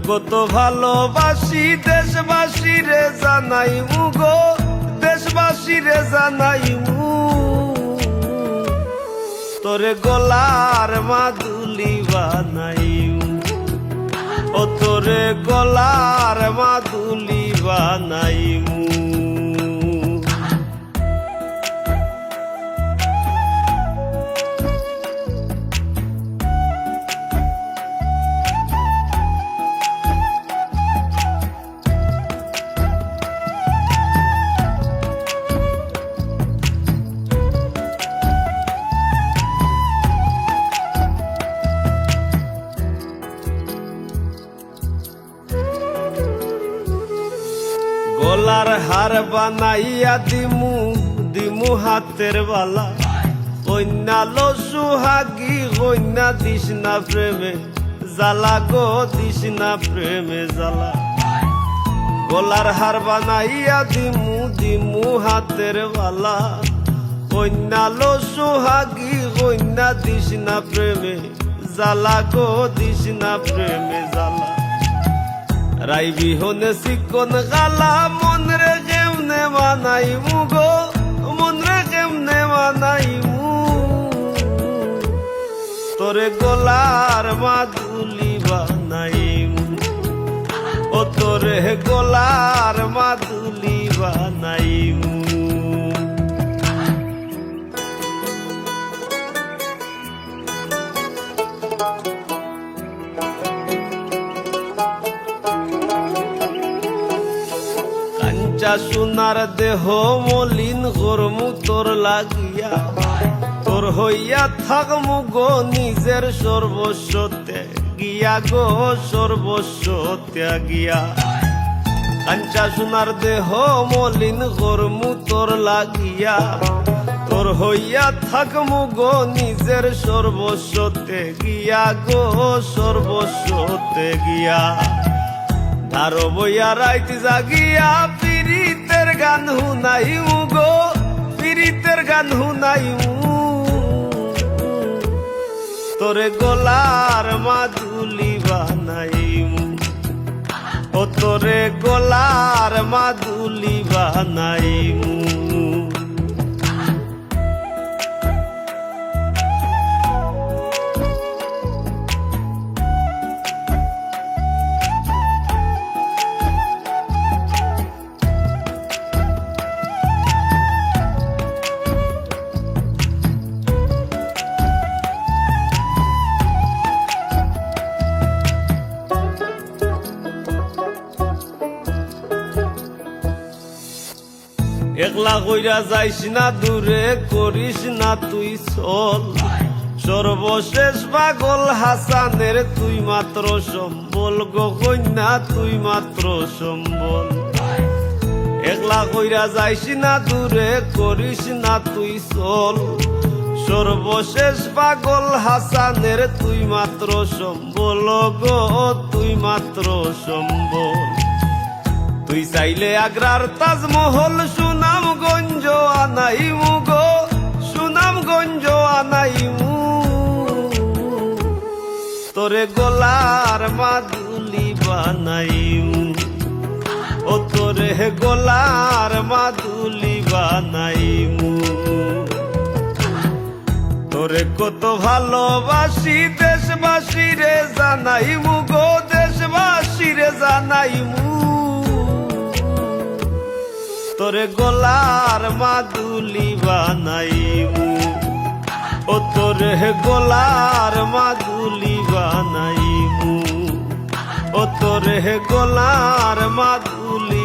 কত ভালোবাসি দেশবাসী রে জানাই গো, দেশবাসী রে জানাই তোরে গলার মাদুলি বানাই, ও তোরে গলার মাদুলি বানাই। গলার হার বানাইয়া দিমু দিমু হাতের বালা, কন্যা লো সুহাগী কন্যা দিস না প্রেমে জ্বালা গো, দিস না প্রেমে জ্বালা। গলার হার বানাইয়া দিমু দিমু হাতের বালা, কন্যা লো সুহাগী কন্যা দিস না প্রেমে জ্বালা গো, দিস না প্রেমে জ্বালা। রাই বিহনে চিকন গালা মন রে কেমনে বানাইমু গো, মন রে কেমনে বানাইমু তোরে গলার মাদুলি বানাইমু, ও তোরে গলার মাদুলি বানাইমু। সোনার দেহ মলিন গরমু তোর লাগিয়া, তোর হইয়া থাকমু গো নিজের সর্বস্ব ত্যাগিয়া গো, সর্বস্ব ত্যাগিয়া। কাঞ্চা সোনার দেহ মলিন গরমু তোর লাগিয়া, তোর হইয়া থাকমু গো নিজের সর্বস্ব ত্যাগিয়া গো, সর্বস্ব ত্যাগিয়া। ধারো বইয়া রাইত জাগিয়া পীড়িতের গান হুনাইমু গো, পীড়িতের গান হুনাইমু তোরে গলার মাদুলি বানাইমু, ও তোরে গলার মাদুলি বানাইমু। একলা কইরা যাইস না দূরে করিস না তুই চল, সর্বশেষ পাগল হাসানের তুই মাত্র সম্বল গো কন্যা, তুই মাত্র সম্বল। একলা কইরা যাইস না দূরে করিস না তুই চল, সর্বশেষ পাগল হাসানের তুই মাত্র সম্বল গো, তুই মাত্র সম্বল। তুই চাইলে আগ্রার তাজমহল সুনামগঞ্জ আনাইমু গো, সুনামগঞ্জ আনাইমু তোরে গলার মাদুলি বানাইমু, ও তোরে গলার মাদুলি বানাইমু। তোরে কত ভালোবাসি দেশবাসী রে জানাইমু গো, দেশবাসী রে জানাইমু তোরে গলার মাদুলি বানাইমু, ও তোরে গলার মাদুলি বানাইমু, ও তোরে গলার মাদুলি